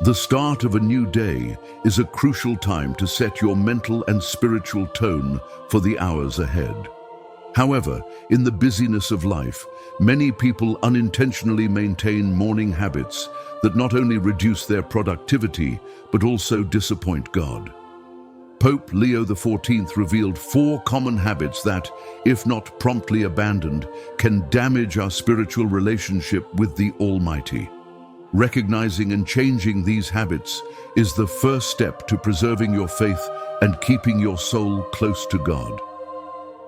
The start of a new day is a crucial time to set your mental and spiritual tone for the hours ahead. However, in the busyness of life, many people unintentionally maintain morning habits that not only reduce their productivity, but also disappoint God. Pope Leo XIV revealed 4 common habits that, if not promptly abandoned, can damage our spiritual relationship with the Almighty. Recognizing and changing these habits is the first step to preserving your faith and keeping your soul close to God.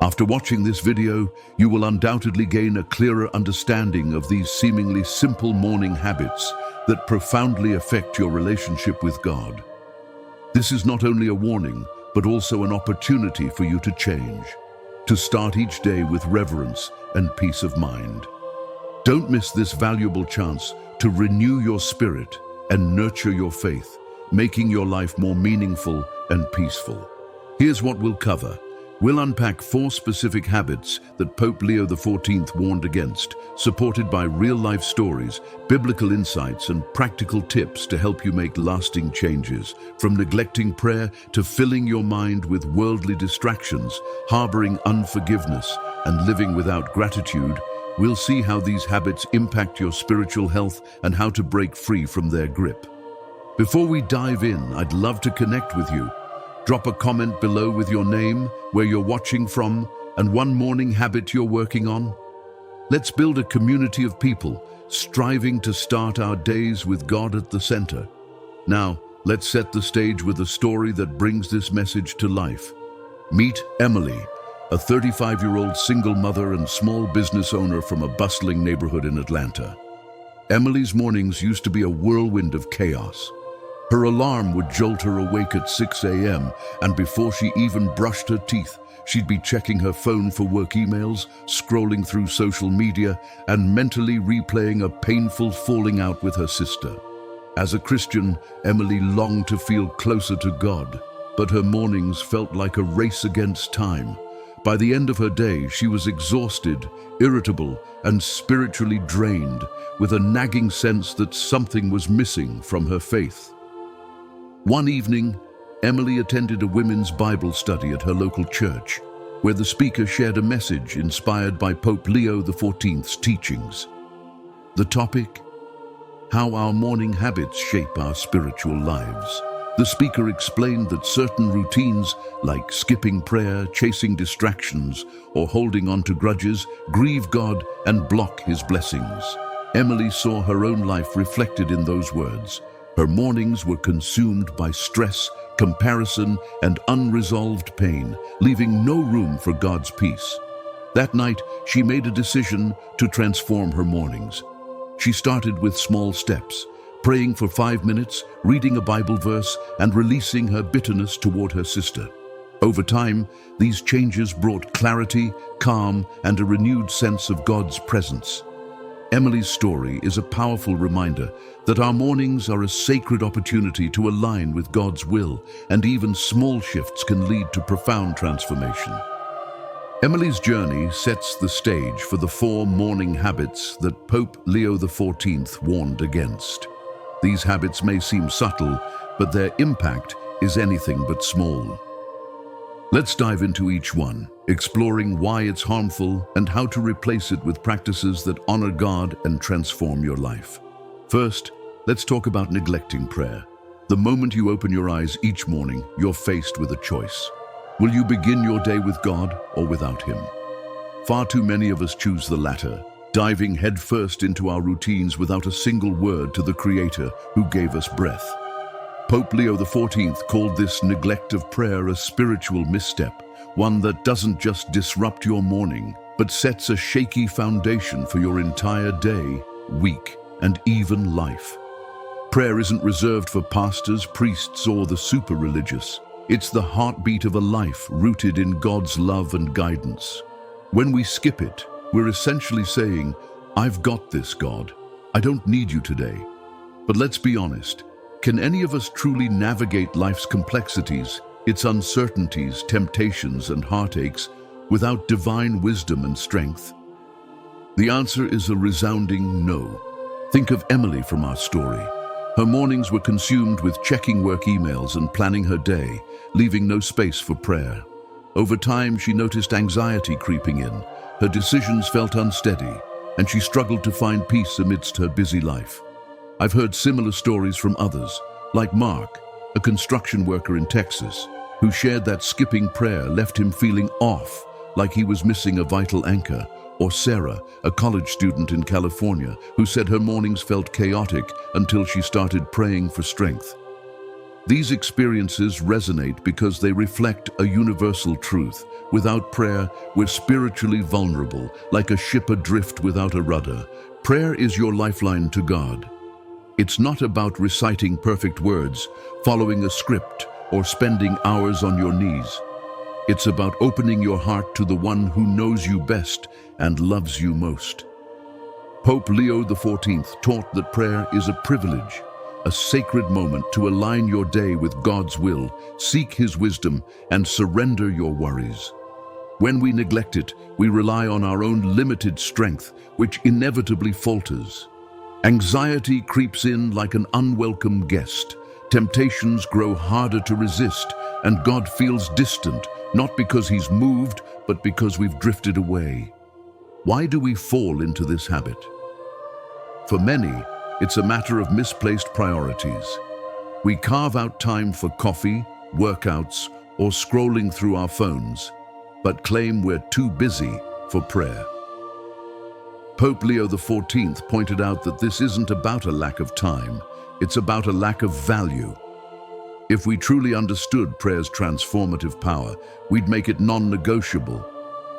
After watching this video, you will undoubtedly gain a clearer understanding of these seemingly simple morning habits that profoundly affect your relationship with God. This is not only a warning, but also an opportunity for you to change, to start each day with reverence and peace of mind. Don't miss this valuable chance to renew your spirit and nurture your faith, making your life more meaningful and peaceful. Here's what we'll cover. We'll unpack 4 specific habits that Pope Leo XIV warned against, supported by real-life stories, biblical insights, and practical tips to help you make lasting changes. From neglecting prayer to filling your mind with worldly distractions, harboring unforgiveness, and living without gratitude, we'll see how these habits impact your spiritual health and how to break free from their grip. Before we dive in, I'd love to connect with you. Drop a comment below with your name, where you're watching from, and one morning habit you're working on. Let's build a community of people striving to start our days with God at the center. Now, let's set the stage with a story that brings this message to life. Meet Emily, a 35-year-old single mother and small business owner from a bustling neighborhood in Atlanta. Emily's mornings used to be a whirlwind of chaos. Her alarm would jolt her awake at 6 a.m., and before she even brushed her teeth, she'd be checking her phone for work emails, scrolling through social media, and mentally replaying a painful falling out with her sister. As a Christian, Emily longed to feel closer to God, but her mornings felt like a race against time. By the end of her day, she was exhausted, irritable, and spiritually drained, with a nagging sense that something was missing from her faith. One evening, Emily attended a women's Bible study at her local church, where the speaker shared a message inspired by Pope Leo XIV's teachings. The topic: how our morning habits shape our spiritual lives. The speaker explained that certain routines, like skipping prayer, chasing distractions, or holding on to grudges, grieve God and block His blessings. Emily saw her own life reflected in those words. Her mornings were consumed by stress, comparison, and unresolved pain, leaving no room for God's peace. That night, she made a decision to transform her mornings. She started with small steps, praying for 5 minutes, reading a Bible verse, and releasing her bitterness toward her sister. Over time, these changes brought clarity, calm, and a renewed sense of God's presence. Emily's story is a powerful reminder that our mornings are a sacred opportunity to align with God's will, and even small shifts can lead to profound transformation. Emily's journey sets the stage for the 4 morning habits that Pope Leo XIV warned against. These habits may seem subtle, but their impact is anything but small. Let's dive into each one, exploring why it's harmful and how to replace it with practices that honor God and transform your life. First, let's talk about neglecting prayer. The moment you open your eyes each morning, you're faced with a choice. Will you begin your day with God or without Him? Far too many of us choose the latter, diving headfirst into our routines without a single word to the Creator who gave us breath. Pope Leo XIV called this neglect of prayer a spiritual misstep, one that doesn't just disrupt your morning, but sets a shaky foundation for your entire day, week, and even life. Prayer isn't reserved for pastors, priests, or the super-religious. It's the heartbeat of a life rooted in God's love and guidance. When we skip it, we're essentially saying, "I've got this, God. I don't need you today." But let's be honest. Can any of us truly navigate life's complexities, its uncertainties, temptations, and heartaches without divine wisdom and strength? The answer is a resounding no. Think of Emily from our story. Her mornings were consumed with checking work emails and planning her day, leaving no space for prayer. Over time, she noticed anxiety creeping in. Her decisions felt unsteady, and she struggled to find peace amidst her busy life. I've heard similar stories from others, like Mark, a construction worker in Texas, who shared that skipping prayer left him feeling off, like he was missing a vital anchor, or Sarah, a college student in California, who said her mornings felt chaotic until she started praying for strength. These experiences resonate because they reflect a universal truth. Without prayer, we're spiritually vulnerable, like a ship adrift without a rudder. Prayer is your lifeline to God. It's not about reciting perfect words, following a script, or spending hours on your knees. It's about opening your heart to the one who knows you best and loves you most. Pope Leo XIV taught that prayer is a privilege, a sacred moment to align your day with God's will, seek His wisdom, and surrender your worries. When we neglect it, we rely on our own limited strength, which inevitably falters. Anxiety creeps in like an unwelcome guest. Temptations grow harder to resist, and God feels distant, not because He's moved, but because we've drifted away. Why do we fall into this habit? For many, it's a matter of misplaced priorities. We carve out time for coffee, workouts, or scrolling through our phones, but claim we're too busy for prayer. Pope Leo XIV pointed out that this isn't about a lack of time, it's about a lack of value. If we truly understood prayer's transformative power, we'd make it non-negotiable.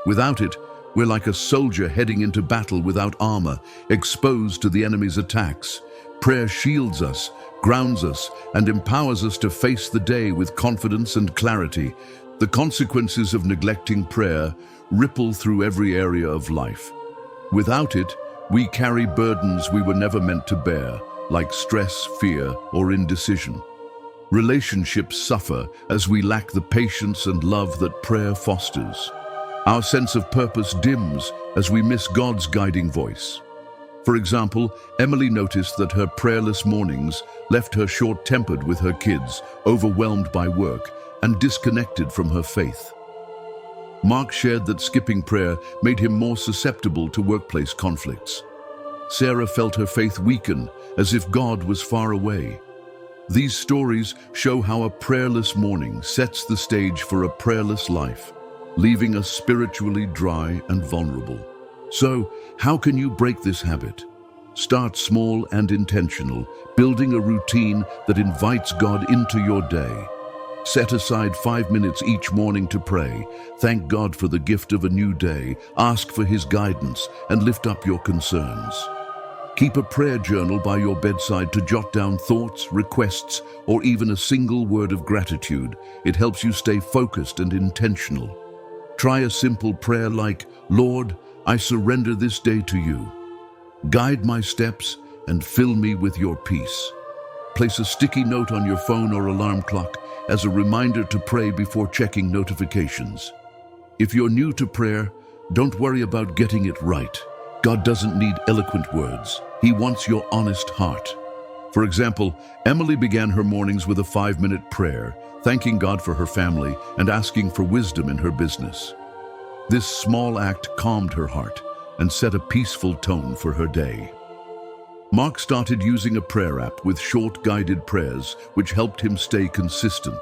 Without it, we're like a soldier heading into battle without armor, exposed to the enemy's attacks. Prayer shields us, grounds us, and empowers us to face the day with confidence and clarity. The consequences of neglecting prayer ripple through every area of life. Without it, we carry burdens we were never meant to bear, like stress, fear, or indecision. Relationships suffer as we lack the patience and love that prayer fosters. Our sense of purpose dims as we miss God's guiding voice. For example, Emily noticed that her prayerless mornings left her short-tempered with her kids, overwhelmed by work, and disconnected from her faith. Mark shared that skipping prayer made him more susceptible to workplace conflicts. Sarah felt her faith weaken, as if God was far away. These stories show how a prayerless morning sets the stage for a prayerless life, leaving us spiritually dry and vulnerable. So, how can you break this habit? Start small and intentional, building a routine that invites God into your day. Set aside 5 minutes each morning to pray. Thank God for the gift of a new day, ask for His guidance, and lift up your concerns. Keep a prayer journal by your bedside to jot down thoughts, requests, or even a single word of gratitude. It helps you stay focused and intentional. Try a simple prayer like, "Lord, I surrender this day to you. Guide my steps and fill me with your peace." Place a sticky note on your phone or alarm clock as a reminder to pray before checking notifications. If you're new to prayer, don't worry about getting it right. God doesn't need eloquent words. He wants your honest heart. For example, Emily began her mornings with a 5-minute prayer, thanking God for her family and asking for wisdom in her business. This small act calmed her heart and set a peaceful tone for her day. Mark started using a prayer app with short guided prayers, which helped him stay consistent.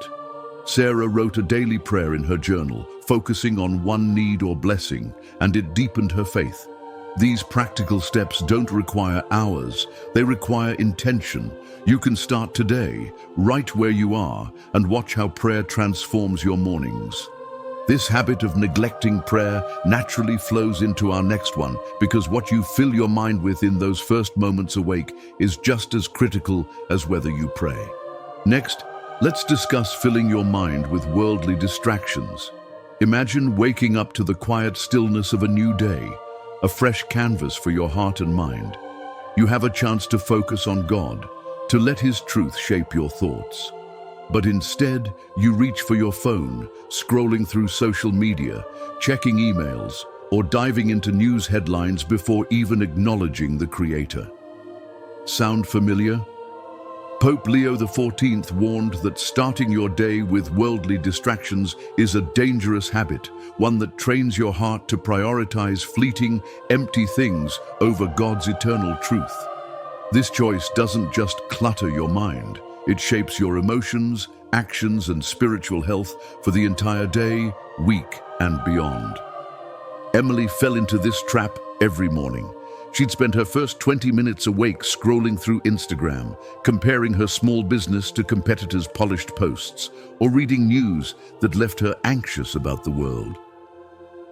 Sarah wrote a daily prayer in her journal, focusing on one need or blessing, and it deepened her faith. These practical steps don't require hours, they require intention. You can start today, right where you are, and watch how prayer transforms your mornings. This habit of neglecting prayer naturally flows into our next one, because what you fill your mind with in those first moments awake is just as critical as whether you pray. Next, let's discuss filling your mind with worldly distractions. Imagine waking up to the quiet stillness of a new day, a fresh canvas for your heart and mind. You have a chance to focus on God, to let His truth shape your thoughts. But instead, you reach for your phone, scrolling through social media, checking emails, or diving into news headlines before even acknowledging the Creator. Sound familiar? Pope Leo XIV warned that starting your day with worldly distractions is a dangerous habit, one that trains your heart to prioritize fleeting, empty things over God's eternal truth. This choice doesn't just clutter your mind, it shapes your emotions, actions, and spiritual health for the entire day, week, and beyond. Emily fell into this trap every morning. She'd spend her first 20 minutes awake scrolling through Instagram, comparing her small business to competitors' polished posts, or reading news that left her anxious about the world.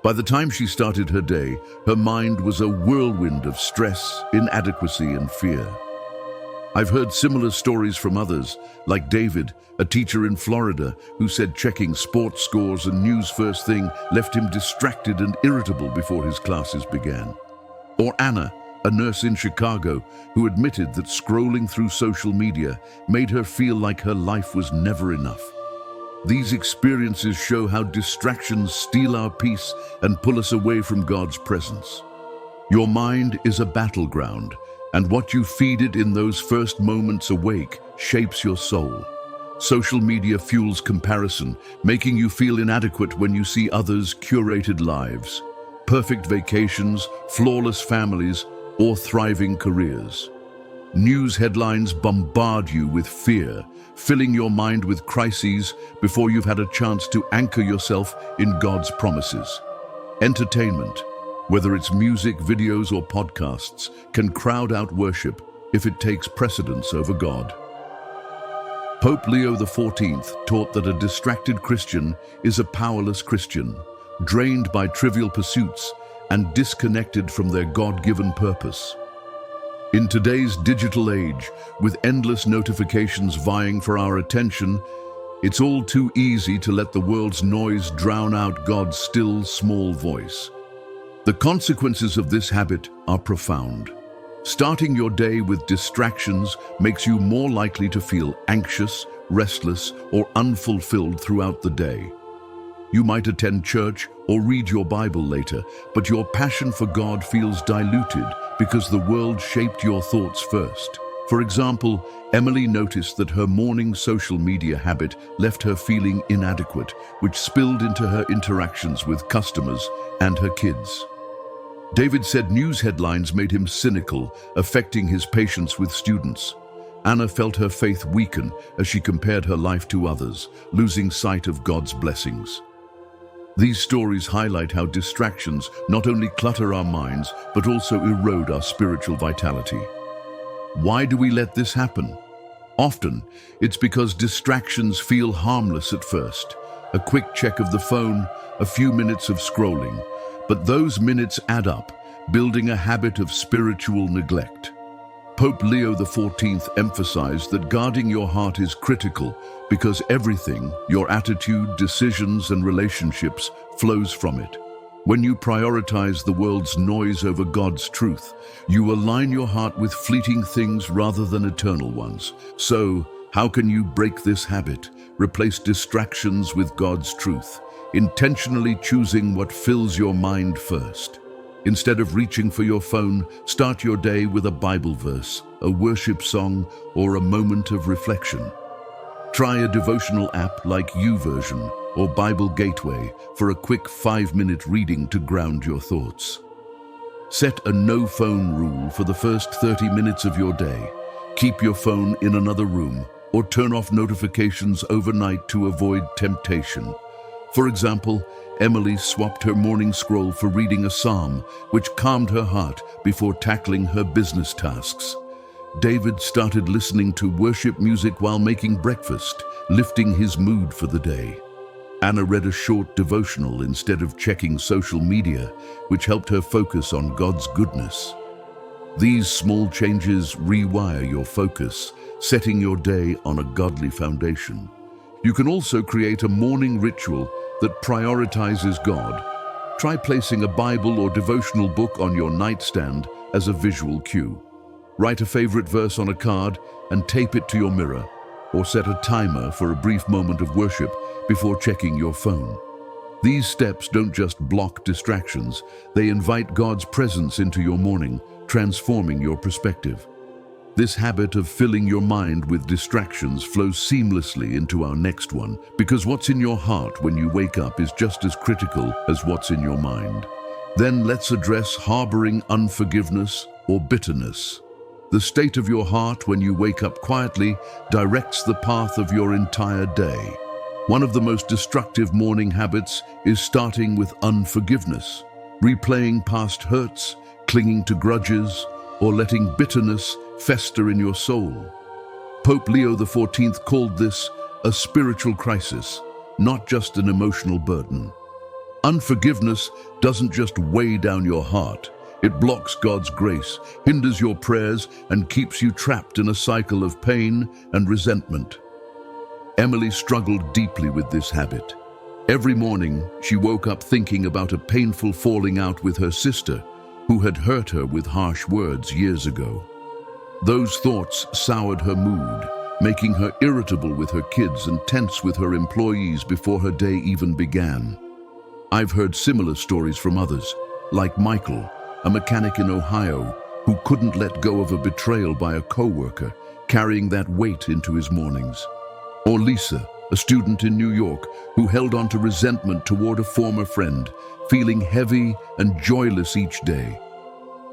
By the time she started her day, her mind was a whirlwind of stress, inadequacy, and fear. I've heard similar stories from others, like David, a teacher in Florida, who said checking sports scores and news first thing left him distracted and irritable before his classes began. Or Anna, a nurse in Chicago, who admitted that scrolling through social media made her feel like her life was never enough. These experiences show how distractions steal our peace and pull us away from God's presence. Your mind is a battleground, and what you feed it in those first moments awake shapes your soul. Social media fuels comparison, making you feel inadequate when you see others' curated lives, perfect vacations, flawless families, or thriving careers. News headlines bombard you with fear, filling your mind with crises before you've had a chance to anchor yourself in God's promises. Entertainment, whether it's music, videos, or podcasts, can crowd out worship if it takes precedence over God. Pope Leo XIV taught that a distracted Christian is a powerless Christian, drained by trivial pursuits and disconnected from their God-given purpose. In today's digital age, with endless notifications vying for our attention, it's all too easy to let the world's noise drown out God's still, small voice. The consequences of this habit are profound. Starting your day with distractions makes you more likely to feel anxious, restless, or unfulfilled throughout the day. You might attend church or read your Bible later, but your passion for God feels diluted because the world shaped your thoughts first. For example, Emily noticed that her morning social media habit left her feeling inadequate, which spilled into her interactions with customers and her kids. David said news headlines made him cynical, affecting his patience with students. Anna felt her faith weaken as she compared her life to others, losing sight of God's blessings. These stories highlight how distractions not only clutter our minds, but also erode our spiritual vitality. Why do we let this happen? Often, it's because distractions feel harmless at first. A quick check of the phone, a few minutes of scrolling. But those minutes add up, building a habit of spiritual neglect. Pope Leo XIV emphasized that guarding your heart is critical because everything, your attitude, decisions, and relationships, flows from it. When you prioritize the world's noise over God's truth, you align your heart with fleeting things rather than eternal ones. So, how can you break this habit? Replace distractions with God's truth, intentionally choosing what fills your mind first. Instead of reaching for your phone, start your day with a Bible verse, a worship song, or a moment of reflection. Try a devotional app like YouVersion or Bible Gateway for a quick 5-minute reading to ground your thoughts. Set a no-phone rule for the first 30 minutes of your day. Keep your phone in another room or turn off notifications overnight to avoid temptation. For example, Emily swapped her morning scroll for reading a psalm, which calmed her heart before tackling her business tasks. David started listening to worship music while making breakfast, lifting his mood for the day. Anna read a short devotional instead of checking social media, which helped her focus on God's goodness. These small changes rewire your focus, setting your day on a godly foundation. You can also create a morning ritual that prioritizes God. Try placing a Bible or devotional book on your nightstand as a visual cue. Write a favorite verse on a card and tape it to your mirror, or set a timer for a brief moment of worship before checking your phone. These steps don't just block distractions, they invite God's presence into your morning, transforming your perspective. This habit of filling your mind with distractions flows seamlessly into our next one, because what's in your heart when you wake up is just as critical as what's in your mind. Then let's address harboring unforgiveness or bitterness. The state of your heart when you wake up quietly directs the path of your entire day. One of the most destructive morning habits is starting with unforgiveness, replaying past hurts, clinging to grudges, or letting bitterness fester in your soul. Pope Leo XIV called this a spiritual crisis, not just an emotional burden. Unforgiveness doesn't just weigh down your heart. It blocks God's grace, hinders your prayers, and keeps you trapped in a cycle of pain and resentment. Emily struggled deeply with this habit. Every morning, she woke up thinking about a painful falling out with her sister, who had hurt her with harsh words years ago. Those thoughts soured her mood, making her irritable with her kids and tense with her employees before her day even began. I've heard similar stories from others, like Michael, a mechanic in Ohio, who couldn't let go of a betrayal by a coworker, carrying that weight into his mornings. Or Lisa, a student in New York, who held on to resentment toward a former friend, feeling heavy and joyless each day.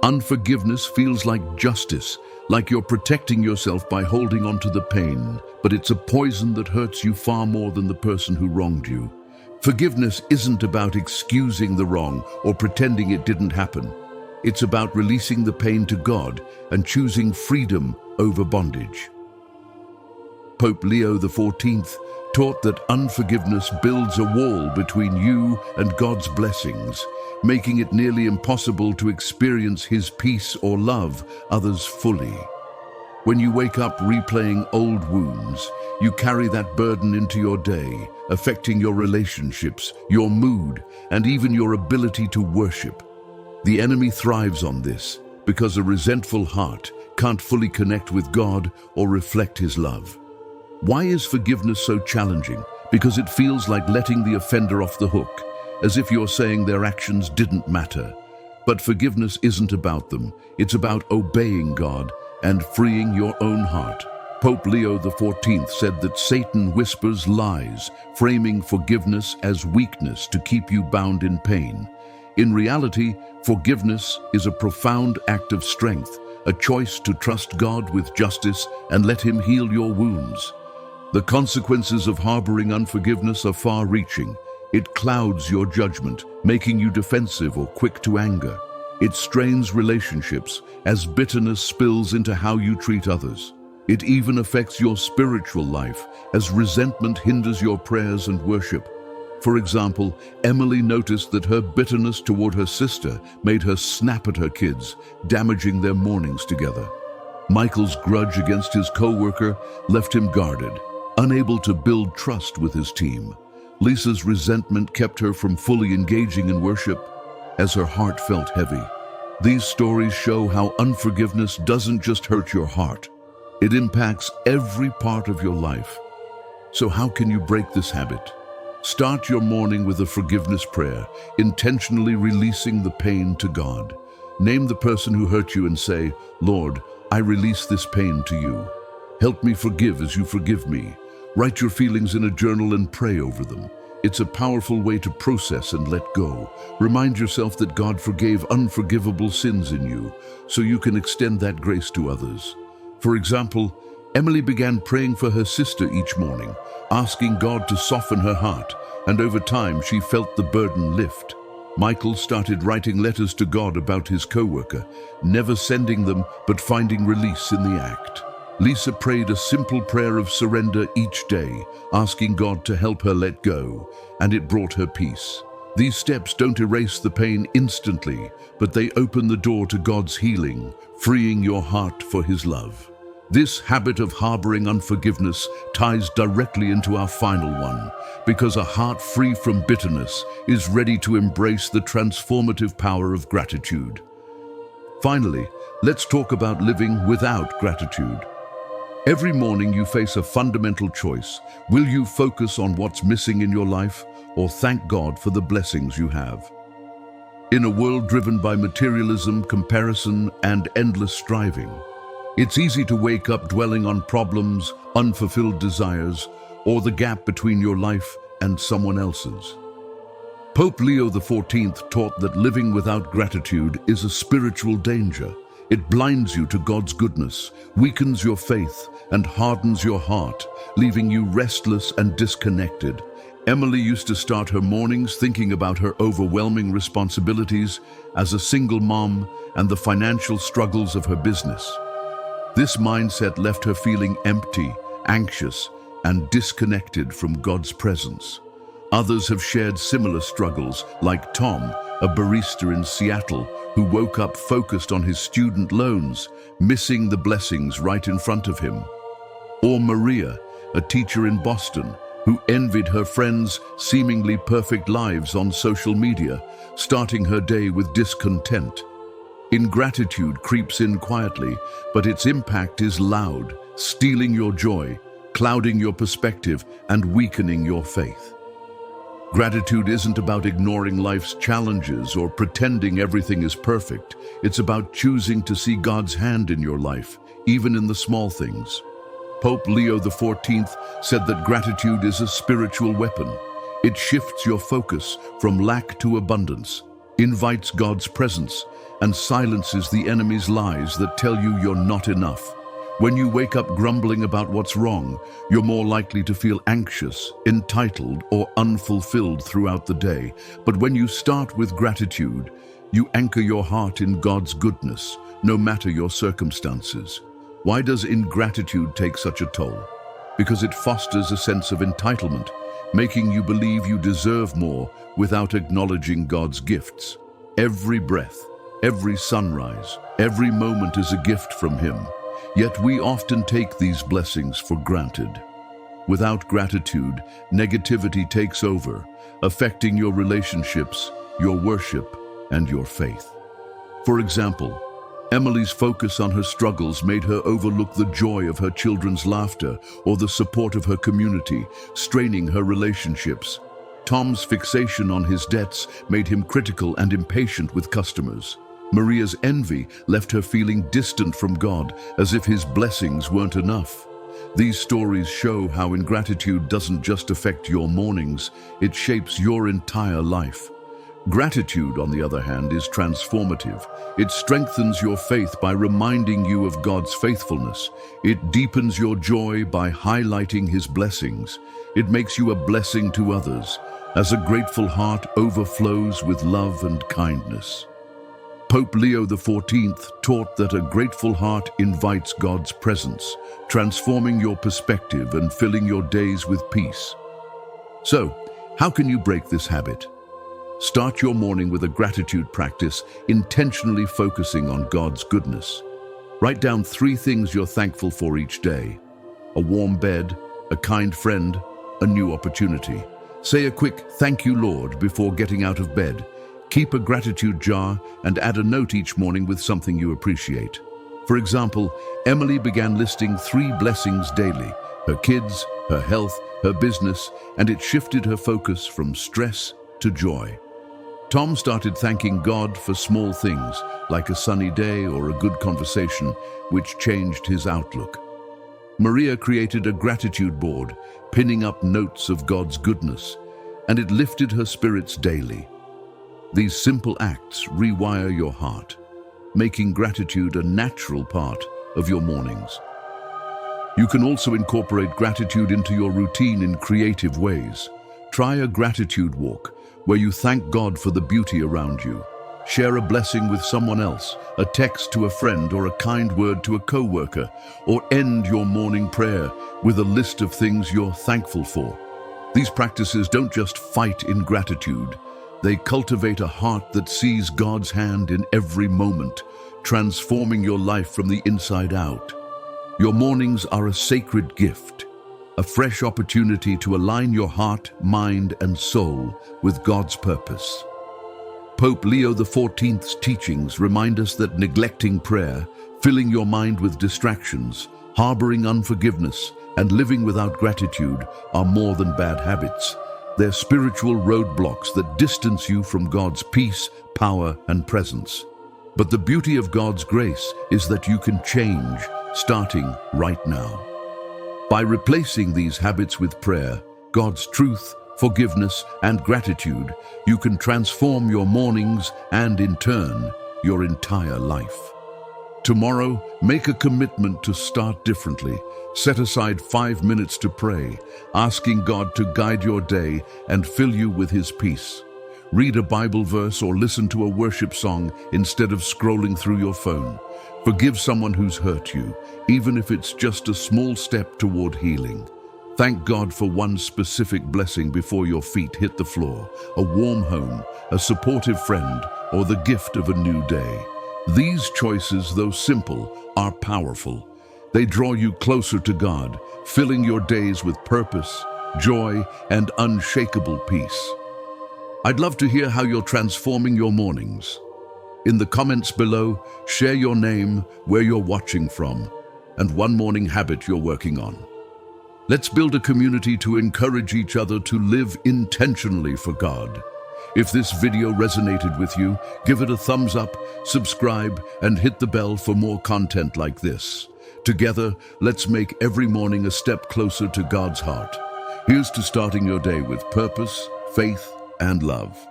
Unforgiveness feels like justice, like you're protecting yourself by holding on to the pain, but it's a poison that hurts you far more than the person who wronged you. Forgiveness isn't about excusing the wrong or pretending it didn't happen. It's about releasing the pain to God and choosing freedom over bondage. Pope Leo XIV taught that unforgiveness builds a wall between you and God's blessings, making it nearly impossible to experience His peace or love others fully. When you wake up replaying old wounds, you carry that burden into your day, affecting your relationships, your mood, and even your ability to worship. The enemy thrives on this because a resentful heart can't fully connect with God or reflect His love. Why is forgiveness so challenging? Because it feels like letting the offender off the hook, as if you're saying their actions didn't matter. But forgiveness isn't about them. It's about obeying God and freeing your own heart. Pope Leo XIV said that Satan whispers lies, framing forgiveness as weakness to keep you bound in pain. In reality, forgiveness is a profound act of strength, a choice to trust God with justice and let Him heal your wounds. The consequences of harboring unforgiveness are far-reaching. It clouds your judgment, making you defensive or quick to anger. It strains relationships as bitterness spills into how you treat others. It even affects your spiritual life as resentment hinders your prayers and worship. For example, Emily noticed that her bitterness toward her sister made her snap at her kids, damaging their mornings together. Michael's grudge against his co-worker left him guarded, unable to build trust with his team. Lisa's resentment kept her from fully engaging in worship as her heart felt heavy. These stories show how unforgiveness doesn't just hurt your heart. It impacts every part of your life. So how can you break this habit? Start your morning with a forgiveness prayer, intentionally releasing the pain to God. Name the person who hurt you and say, "Lord, I release this pain to you. Help me forgive as you forgive me." Write your feelings in a journal and pray over them. It's a powerful way to process and let go. Remind yourself that God forgave unforgivable sins in you, so you can extend that grace to others. For example, Emily began praying for her sister each morning, asking God to soften her heart, and over time she felt the burden lift. Michael started writing letters to God about his co-worker, never sending them but finding release in the act. Lisa prayed a simple prayer of surrender each day, asking God to help her let go, and it brought her peace. These steps don't erase the pain instantly, but they open the door to God's healing, freeing your heart for His love. This habit of harboring unforgiveness ties directly into our final one, because a heart free from bitterness is ready to embrace the transformative power of gratitude. Finally, let's talk about living without gratitude. Every morning you face a fundamental choice. Will you focus on what's missing in your life or thank God for the blessings you have? In a world driven by materialism, comparison, and endless striving, It's easy to wake up dwelling on problems, unfulfilled desires, or the gap between your life and someone else's. Pope Leo XIV taught that living without gratitude is a spiritual danger. It blinds you to God's goodness, weakens your faith, and hardens your heart, leaving you restless and disconnected. Emily used to start her mornings thinking about her overwhelming responsibilities as a single mom and the financial struggles of her business. This mindset left her feeling empty, anxious, and disconnected from God's presence. Others have shared similar struggles, like Tom, a barista in Seattle, who woke up focused on his student loans, missing the blessings right in front of him. Or Maria, a teacher in Boston, who envied her friends' seemingly perfect lives on social media, starting her day with discontent. Ingratitude creeps in quietly, but its impact is loud, stealing your joy, clouding your perspective, and weakening your faith. Gratitude isn't about ignoring life's challenges or pretending everything is perfect. It's about choosing to see God's hand in your life, even in the small things. Pope Leo XIV said that gratitude is a spiritual weapon. It shifts your focus from lack to abundance, invites God's presence, and silences the enemy's lies that tell you you're not enough. When you wake up grumbling about what's wrong, you're more likely to feel anxious, entitled, or unfulfilled throughout the day. But when you start with gratitude, you anchor your heart in God's goodness, no matter your circumstances. Why does ingratitude take such a toll? Because it fosters a sense of entitlement, making you believe you deserve more without acknowledging God's gifts. Every breath, every sunrise, every moment is a gift from Him. Yet we often take these blessings for granted. Without gratitude, negativity takes over, affecting your relationships, your worship, and your faith. For example, Emily's focus on her struggles made her overlook the joy of her children's laughter or the support of her community, straining her relationships. Tom's fixation on his debts made him critical and impatient with customers. Maria's envy left her feeling distant from God, as if His blessings weren't enough. These stories show how ingratitude doesn't just affect your mornings, it shapes your entire life. Gratitude, on the other hand, is transformative. It strengthens your faith by reminding you of God's faithfulness. It deepens your joy by highlighting His blessings. It makes you a blessing to others, as a grateful heart overflows with love and kindness. Pope Leo XIV taught that a grateful heart invites God's presence, transforming your perspective and filling your days with peace. So, how can you break this habit? Start your morning with a gratitude practice, intentionally focusing on God's goodness. Write down 3 things you're thankful for each day: a warm bed, a kind friend, a new opportunity. Say a quick "Thank you, Lord" before getting out of bed. Keep a gratitude jar and add a note each morning with something you appreciate. For example, Emily began listing 3 blessings daily: her kids, her health, her business, and it shifted her focus from stress to joy. Tom started thanking God for small things, like a sunny day or a good conversation, which changed his outlook. Maria created a gratitude board, pinning up notes of God's goodness, and it lifted her spirits daily. These simple acts rewire your heart, making gratitude a natural part of your mornings. You can also incorporate gratitude into your routine in creative ways. Try a gratitude walk, where you thank God for the beauty around you. Share a blessing with someone else, a text to a friend or a kind word to a co-worker, or end your morning prayer with a list of things you're thankful for. These practices don't just fight ingratitude, they cultivate a heart that sees God's hand in every moment, transforming your life from the inside out. Your mornings are a sacred gift, a fresh opportunity to align your heart, mind, and soul with God's purpose. Pope Leo XIV's teachings remind us that neglecting prayer, filling your mind with distractions, harboring unforgiveness, and living without gratitude are more than bad habits. They're spiritual roadblocks that distance you from God's peace, power, and presence. But the beauty of God's grace is that you can change, starting right now. By replacing these habits with prayer, God's truth, forgiveness, and gratitude, you can transform your mornings and, in turn, your entire life. Tomorrow, make a commitment to start differently. Set aside 5 minutes to pray, asking God to guide your day and fill you with His peace. Read a Bible verse or listen to a worship song instead of scrolling through your phone. Forgive someone who's hurt you, even if it's just a small step toward healing. Thank God for one specific blessing before your feet hit the floor: a warm home, a supportive friend, or the gift of a new day. These choices, though simple, are powerful. They draw you closer to God, filling your days with purpose, joy, and unshakable peace. I'd love to hear how you're transforming your mornings. In the comments below, share your name, where you're watching from, and one morning habit you're working on. Let's build a community to encourage each other to live intentionally for God. If this video resonated with you, give it a thumbs up, subscribe, and hit the bell for more content like this. Together, let's make every morning a step closer to God's heart. Here's to starting your day with purpose, faith, and love.